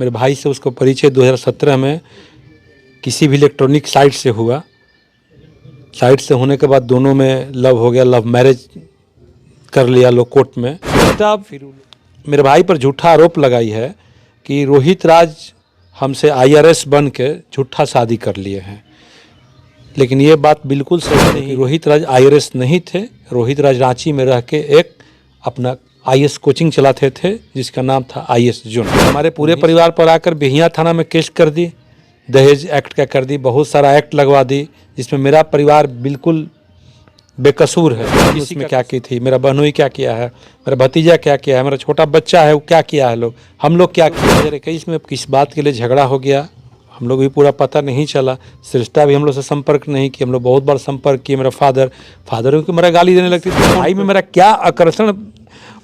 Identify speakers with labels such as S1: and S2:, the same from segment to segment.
S1: मेरे भाई से उसको परिचय 2017 में किसी भी इलेक्ट्रॉनिक साइट से हुआ। साइट से होने के बाद दोनों में लव हो गया, लव मैरिज कर लिया लोग कोर्ट में। फिर मेरे भाई पर झूठा आरोप लगाई है कि रोहित राज हमसे IRS बन के झूठा शादी कर लिए हैं, लेकिन ये बात बिल्कुल सही नहीं। रोहित राज IRS नहीं थे। रोहित राज रांची में रह के एक अपना IAS कोचिंग चलाते थे जिसका नाम था IAS जून। हमारे पूरे परिवार पर आकर बिहियां थाना में केस कर दी, दहेज एक्ट का कर दी, बहुत सारा एक्ट लगवा दी, जिसमें मेरा परिवार बिल्कुल बेकसूर है। इसमें क्या की थी, मेरा बहनोई क्या किया है, मेरा भतीजा क्या किया है, मेरा छोटा बच्चा है वो क्या किया है, हम लोग क्या किया। 2021 में किस बात के लिए झगड़ा हो गया हम लोग भी पूरा पता नहीं चला। श्रेष्ठा भी हम लोग से संपर्क नहीं किया, हम लोग बहुत बार संपर्क किए। मेरा फादर को मेरा गाली देने लगती थी। भाई में मेरा क्या आकर्षण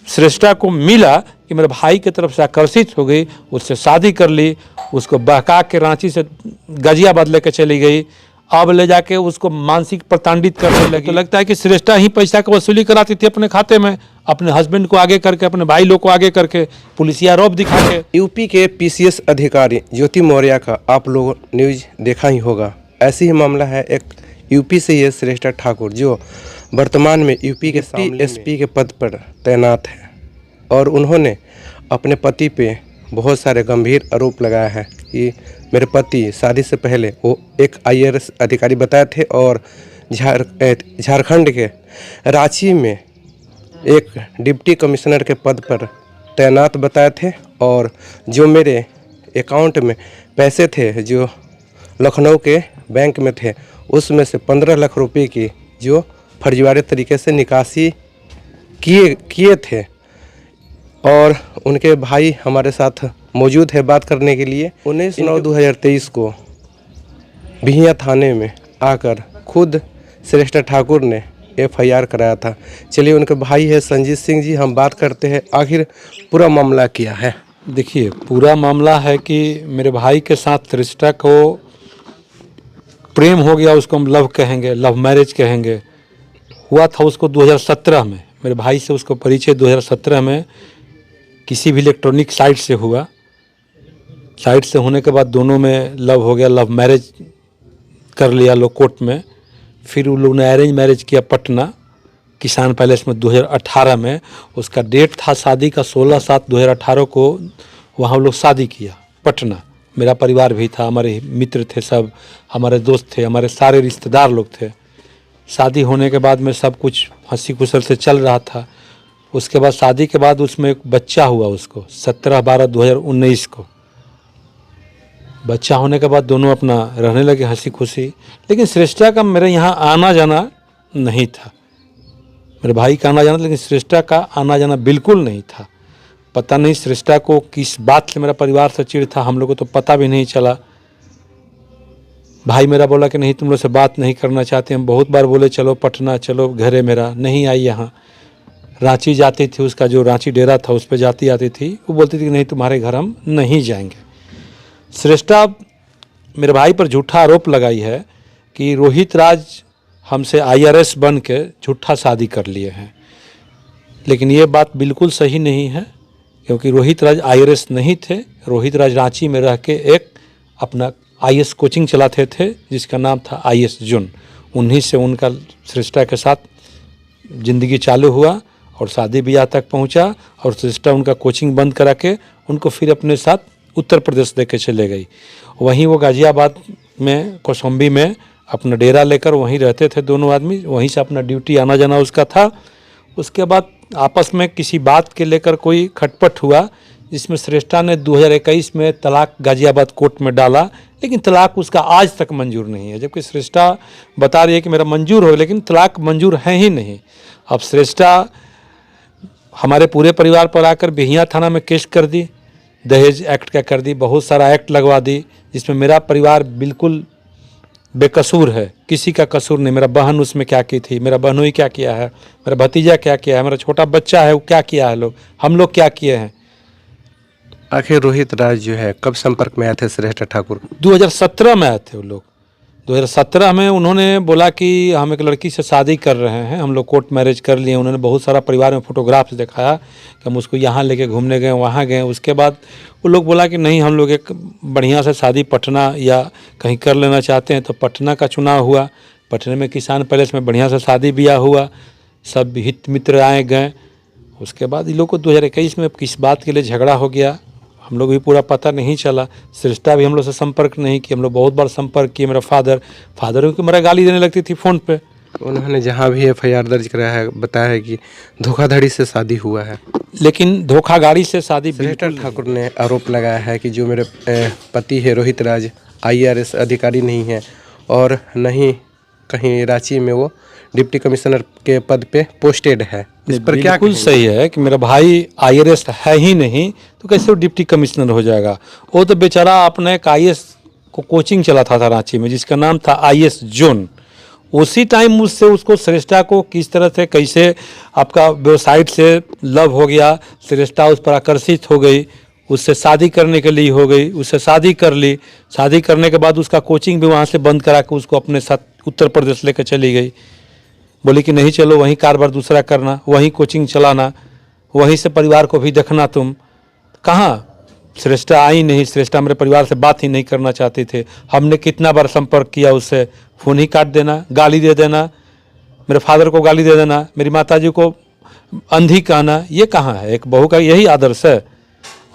S1: श्रेष्ठा को मिला कि मेरे भाई की तरफ से आकर्षित हो गई, उससे शादी कर ली, उसको बहका के रांची से गाजियाबाद लेकर चली गई। अब ले जाके उसको मानसिक प्रताड़ित करने लगी। तो लगता है कि श्रेष्ठा ही पैसा का वसूली कराती थी अपने खाते में, अपने हस्बैंड को आगे करके, अपने भाई लोग को आगे करके, पुलिसिया आरोप दिखा के।
S2: यूपी के PCS अधिकारी ज्योति मौर्य का आप लोग न्यूज देखा ही होगा। ऐसे ही मामला है, एक यूपी से ये श्रेष्ठा ठाकुर जो वर्तमान में यूपी के SP के पद पर तैनात है, और उन्होंने अपने पति पे बहुत सारे गंभीर आरोप लगाया है कि मेरे पति शादी से पहले वो एक IRS अधिकारी बताए थे और झारखंड के रांची में एक डिप्टी कमिश्नर के पद पर तैनात बताए थे, और जो मेरे अकाउंट में पैसे थे जो लखनऊ के बैंक में थे उसमें से 15 लाख रुपए की जो फर्जीवाड़े तरीके से निकासी किए थे। और उनके भाई हमारे साथ मौजूद है बात करने के लिए। 19/9/2023 को बिहियां थाने में आकर खुद श्रेष्ठा ठाकुर ने FIR कराया था। चलिए उनके भाई है संजीत सिंह जी, हम बात करते हैं आखिर पूरा मामला क्या है।
S1: देखिए, पूरा मामला है कि मेरे भाई के साथ श्रेष्ठा को प्रेम हो गया, उसको हम लव कहेंगे, लव मैरिज कहेंगे। हुआ था उसको 2017 में। मेरे भाई से उसको परिचय 2017 में किसी भी इलेक्ट्रॉनिक साइट से हुआ। साइट से होने के बाद दोनों में लव हो गया, लव मैरिज कर लिया लोग कोर्ट में। फिर उन लोगों ने अरेंज मैरिज किया पटना किसान पैलेस में 2018 में। उसका डेट था शादी का 16/7/2018 को, वहाँ हम लोग शादी किया पटना। मेरा परिवार भी था, हमारे मित्र थे, सब हमारे दोस्त थे, हमारे सारे रिश्तेदार लोग थे। शादी होने के बाद में सब कुछ हंसी खुशल से चल रहा था। उसके बाद शादी के बाद उसमें एक बच्चा हुआ उसको 17/12/2019 को। बच्चा होने के बाद दोनों अपना रहने लगे हंसी खुशी। लेकिन श्रेष्ठा का मेरे यहाँ आना जाना नहीं था, मेरे भाई का आना जाना, लेकिन श्रेष्ठा का आना जाना बिल्कुल नहीं था। पता नहीं श्रेष्ठा को किस बात से मेरा परिवार से चिढ़ था, हम लोग को तो पता भी नहीं चला। भाई मेरा बोला कि नहीं, तुम लोग से बात नहीं करना चाहते। हम बहुत बार बोले चलो पटना चलो, घर है मेरा, नहीं आई यहाँ। रांची जाती थी, उसका जो रांची डेरा था उस पर जाती आती थी, वो बोलती थी कि नहीं तुम्हारे घर हम नहीं जाएंगे। श्रेष्ठा मेरे भाई पर झूठा आरोप लगाई है कि रोहित राज हमसे IRS बन के झूठा शादी कर लिए हैं, लेकिन ये बात बिल्कुल सही नहीं है, क्योंकि रोहित राज IRS नहीं थे। रोहित राज रांची में रह के एक अपना IAS कोचिंग चलाते थे जिसका नाम था IAS जून। उन्हीं से उनका श्रेष्ठा के साथ ज़िंदगी चालू हुआ और शादी ब्याह तक पहुंचा, और श्रेष्ठा उनका कोचिंग बंद करा के उनको फिर अपने साथ उत्तर प्रदेश लेके चले गई। वहीं वो गाजियाबाद में कौशाम्बी में अपना डेरा लेकर वहीं रहते थे दोनों आदमी, वहीं से अपना ड्यूटी आना जाना उसका था। उसके बाद आपस में किसी बात के लेकर कोई खटपट हुआ, जिसमें श्रेष्ठा ने 2021 में तलाक गाजियाबाद कोर्ट में डाला, लेकिन तलाक उसका आज तक मंजूर नहीं है। जबकि श्रेष्ठा बता रही है कि मेरा मंजूर हो, लेकिन तलाक मंजूर है ही नहीं। अब श्रेष्ठा हमारे पूरे परिवार पर आकर बिहियां थाना में केस कर दी, दहेज एक्ट का कर दी, बहुत सारा एक्ट लगवा दी, जिसमें मेरा परिवार बिल्कुल बेकसूर है, किसी का कसूर नहीं। मेरा बहन उसमें क्या की थी, मेरा बहनोई क्या किया है, मेरा भतीजा क्या किया है, मेरा छोटा बच्चा है वो क्या किया है, हम लोग क्या किए हैं।
S2: आखिर रोहित राज जो है कब संपर्क में आए थे श्रेष्ठा ठाकुर?
S1: 2017 में आए थे वो लोग। 2017 में उन्होंने बोला कि हम एक लड़की से शादी कर रहे हैं, हम लोग कोर्ट मैरिज कर लिए। उन्होंने बहुत सारा परिवार में फोटोग्राफ्स दिखाया कि हम उसको यहाँ लेके घूमने गए, वहाँ गए। उसके बाद वो लोग बोला कि नहीं, हम लोग एक बढ़िया से शादी पटना या कहीं कर लेना चाहते हैं। तो पटना का चुनाव हुआ। पटना में किसान पैलेस में बढ़िया से शादी ब्याह हुआ, सब हित मित्र आए गए। उसके बाद इन लोग को 2021 में किस बात के लिए झगड़ा हो गया हम लोग भी पूरा पता नहीं चला। श्रेष्ठा भी हम लोग से संपर्क नहीं किया। हम लोग बहुत बार संपर्क किए। मेरा फादर को मेरा गाली देने लगती थी फ़ोन पे।
S2: उन्होंने जहाँ भी FIR दर्ज कराया है बताया है कि धोखाधड़ी से शादी हुआ है।
S1: लेकिन धोखाधड़ी से शादी
S2: श्रेष्ठा ठाकुर ने आरोप लगाया है कि जो मेरे पति है रोहित राज IRS अधिकारी नहीं है और न ही कहीं रांची में वो डिप्टी कमिश्नर के पद पे पोस्टेड है। इस पर क्या
S1: बिल्कुल सही है कि मेरा भाई IRS है ही नहीं, तो कैसे वो डिप्टी कमिश्नर हो जाएगा। वो तो बेचारा अपने एक IAS को कोचिंग चलाता था रांची में, जिसका नाम था IAS जोन। उसी टाइम उससे उसको श्रेष्ठा को किस तरह से कैसे आपका वेबसाइट से लव हो गया, श्रेष्ठा उस पर आकर्षित हो गई, उससे शादी करने के लिए हो गई, उससे शादी कर ली। शादी करने के बाद उसका कोचिंग भी वहाँ से बंद करा के उसको अपने साथ उत्तर प्रदेश लेकर चली गई। बोली कि नहीं चलो वहीं कारोबार दूसरा करना, वहीं कोचिंग चलाना, वहीं से परिवार को भी देखना। तुम कहाँ, श्रेष्ठा आई नहीं। श्रेष्ठा मेरे परिवार से बात ही नहीं करना चाहते थे। हमने कितना बार संपर्क किया उससे, फ़ोन ही काट देना, गाली दे देना, मेरे फादर को गाली दे देना, मेरी माताजी को अंधी कहना। ये कहाँ है, एक बहू का यही आदर्श है।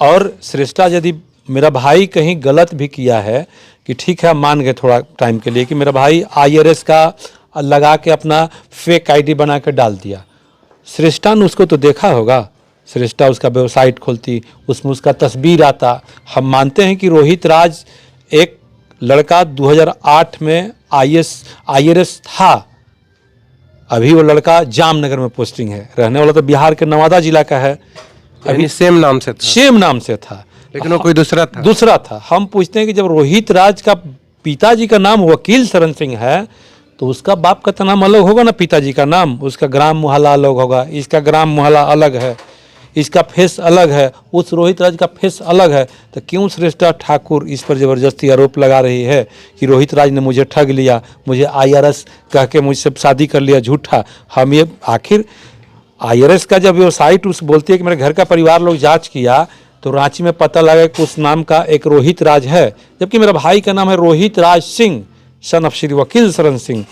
S1: और श्रेष्ठा यदि मेरा भाई कहीं गलत भी किया है कि ठीक है, मान गए थोड़ा टाइम के लिए कि मेरा भाई IRS का लगा के अपना फेक ID बना के डाल दिया। श्रेष्ठा ने उसको तो देखा होगा। श्रेष्ठा उसका वेबसाइट खोलती, उसमें उसका तस्वीर आता। हम मानते हैं कि रोहित राज एक लड़का 2008 में IRS था। अभी वो लड़का जामनगर में पोस्टिंग है, रहने वाला तो बिहार के नवादा जिला का है।
S2: अभी सेम नाम से था लेकिन वो कोई दूसरा था। हम पूछते हैं कि जब रोहित राज का पिताजी का नाम वकील शरण सिंह है तो उसका बाप का तो नाम अलग होगा ना, पिताजी का नाम। उसका ग्राम मोहल्ला अलग होगा, इसका ग्राम मोहल्ला अलग है, इसका फेस अलग है, उस रोहित राज का फेस अलग है। तो क्यों श्रेष्ठा ठाकुर इस पर ज़बरदस्ती आरोप लगा रही है कि रोहित राज ने मुझे ठग लिया, मुझे IRS कह के मुझसे शादी कर लिया झूठा। हम ये आखिर IRS का जब वेबसाइट उस बोलती है कि मेरे घर का परिवार लोग जांच किया तो रांची में पता लगा कि उस नाम का एक रोहित राज है, जबकि मेरा भाई का नाम है रोहित राज सिंह, सन ऑफ श्री वकील शरण सिंह।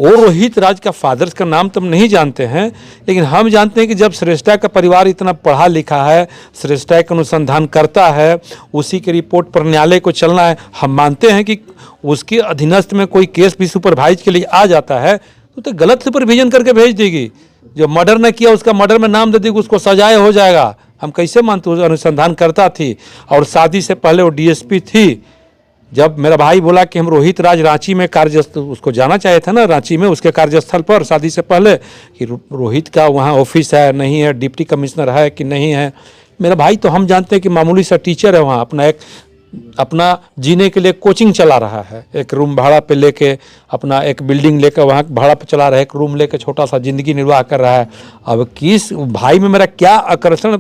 S2: और रोहित राज का फादर्स का नाम तो हम नहीं जानते हैं, लेकिन हम जानते हैं कि जब श्रेष्ठा का परिवार इतना पढ़ा लिखा है, श्रेष्ठा का अनुसंधान करता है, उसी के रिपोर्ट पर न्यायालय को चलना है। हम मानते हैं कि उसके अधीनस्थ में कोई केस भी सुपरवाइज के लिए आ जाता है तो गलत सुपरविजन करके भेज देगी। जो मर्डर न किया उसका मर्डर में नाम दे देगी, उसको सजाए हो जाएगा। हम कैसे मानते, अनुसंधान करता थी और शादी से पहले वो DSP थी। जब मेरा भाई बोला कि हम रोहित राज रांची में कार्यस्थल, उसको जाना चाहे था ना रांची में उसके कार्यस्थल पर शादी से पहले, कि रोहित का वहाँ ऑफिस है नहीं है, डिप्टी कमिश्नर है कि नहीं है। मेरा भाई तो हम जानते हैं कि मामूली सा टीचर है, वहाँ अपना जीने के लिए कोचिंग चला रहा है। एक रूम भाड़ा पे लेके, अपना एक बिल्डिंग लेकर वहाँ भाड़ा पे चला रहा है, एक रूम लेकर छोटा सा ज़िंदगी निर्वाह कर रहा है। अब किस भाई में मेरा क्या आकर्षण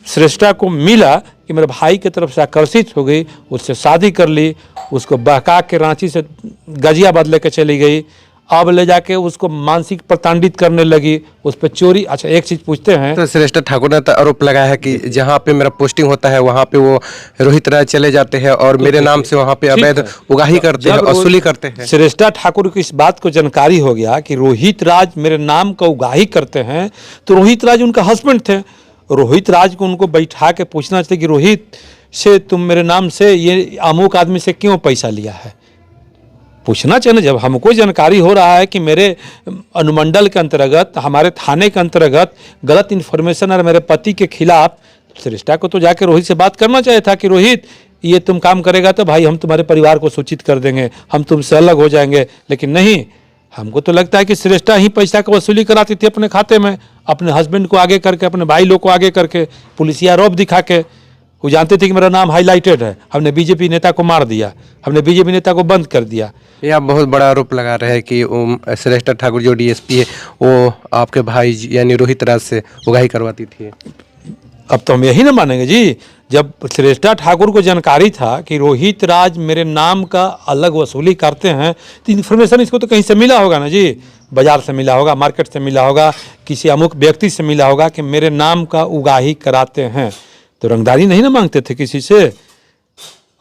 S2: श्रेष्ठा को मिला कि मेरे भाई की तरफ से आकर्षित हो गई, उससे शादी कर ली, उसको बहका के रांची से गाजियाबाद लेकर चली गई। अब ले जाके उसको मानसिक प्रताड़ित करने लगी, उस पर चोरी। अच्छा एक चीज़ पूछते हैं, तो श्रेष्ठा ठाकुर ने तो आरोप लगाया है कि जहाँ पे मेरा पोस्टिंग होता है वहाँ पे वो रोहित राज चले जाते हैं और मेरे नाम से वहाँ पे अवैध उगाही करते हैं, वसूली करते हैं।
S1: श्रेष्ठा ठाकुर को इस बात को जानकारी हो गया कि रोहित राज मेरे नाम का उगाही करते हैं, तो रोहित राज उनका हस्बैंड थे। रोहित राज को उनको बैठा के पूछना चाहिए कि रोहित से तुम मेरे नाम से ये अमुक आदमी से क्यों पैसा लिया है, पूछना चाहिए ना। जब हमको जानकारी हो रहा है कि मेरे अनुमंडल के अंतर्गत, हमारे थाने के अंतर्गत गलत इन्फॉर्मेशन है मेरे पति के खिलाफ, श्रेष्ठा को तो जाके रोहित से बात करना चाहिए था कि रोहित ये तुम काम करेगा तो भाई हम तुम्हारे परिवार को सूचित कर देंगे, हम तुमसे अलग हो जाएंगे। लेकिन नहीं, हमको तो लगता है कि श्रेष्ठा ही पैसा का वसूली कराती थी अपने खाते में, अपने हस्बैंड को आगे करके, अपने भाई लोग को आगे करके, पुलिसिया रौब दिखा के। वो जानते थे कि मेरा नाम हाईलाइटेड है, हमने बीजेपी नेता को मार दिया, हमने बीजेपी नेता को बंद कर दिया।
S2: ये आप बहुत बड़ा आरोप लगा रहे हैं कि श्रेष्ठा ठाकुर जो DSP है वो आपके भाई यानी रोहित राज से उगाही करवाती थी।
S1: अब तो हम यही ना मानेंगे जी, जब श्रेष्ठा ठाकुर को जानकारी था कि रोहित राज मेरे नाम का अलग वसूली करते हैं, तो इन्फॉर्मेशन इसको तो कहीं से मिला होगा ना जी, बाजार से मिला होगा, मार्केट से मिला होगा, किसी अमुक व्यक्ति से मिला होगा कि मेरे नाम का उगाही कराते हैं। तो रंगदारी नहीं ना मांगते थे किसी से।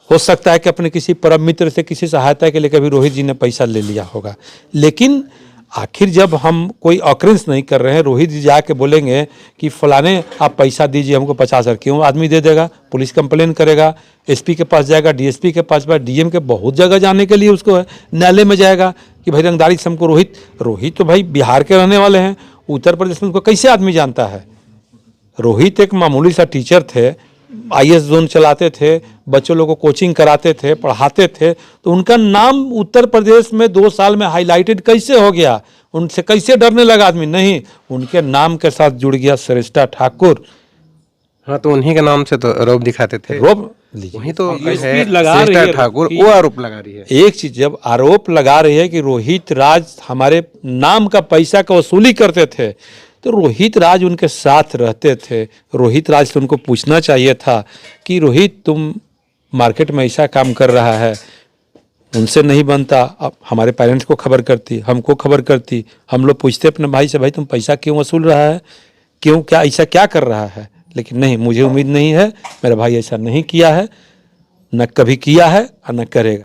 S1: हो सकता है कि अपने किसी परम मित्र से किसी सहायता के लिए कभी रोहित जी ने पैसा ले लिया होगा, लेकिन आखिर जब हम कोई ऑकरेंस नहीं कर रहे हैं, रोहित जी जाके बोलेंगे कि फलाने आप पैसा दीजिए हमको 50,000, क्यों आदमी दे देगा? पुलिस कंप्लेन करेगा, एसपी के पास जाएगा, डीएसपी के पास, डीएम के बहुत जगह जाने के लिए उसको है, न्यायालय में जाएगा कि भाई रंगदारी से हमको रोहित तो भाई बिहार के रहने वाले हैं, उत्तर प्रदेश में उनको कैसे आदमी जानता है? रोहित एक मामूली सा टीचर थे, आईएएस जोन चलाते थे, बच्चों लोगों को कोचिंग कराते थे, पढ़ाते थे, तो उनका नाम उत्तर प्रदेश में 2 साल में हाईलाइटेड कैसे हो गया? उनसे कैसे डरने लगा आदमी? नहीं, उनके नाम के साथ जुड़ गया श्रेष्ठा ठाकुर।
S2: हाँ, तो उन्हीं के नाम से तो आरोप दिखाते थे।
S1: रोप
S2: वही तो है,
S1: लगा रही
S2: श्रेष्ठा
S1: है
S2: ठाकुर वो आरोप लगा रही है।
S1: एक चीज, जब आरोप लगा रही है कि रोहित राज हमारे नाम का पैसा का वसूली करते थे, तो रोहित राज उनके साथ रहते थे। रोहित राज से उनको पूछना चाहिए था कि रोहित तुम मार्केट में ऐसा काम कर रहा है, उनसे नहीं बनता, अब हमारे पेरेंट्स को खबर करती, हमको खबर करती, हम लोग पूछते अपने भाई से, भाई तुम पैसा क्यों वसूल रहा है, क्यों, क्या ऐसा क्या कर रहा है? लेकिन नहीं, मुझे उम्मीद नहीं है, मेरा भाई ऐसा नहीं किया है, न कभी किया है और न करेगा।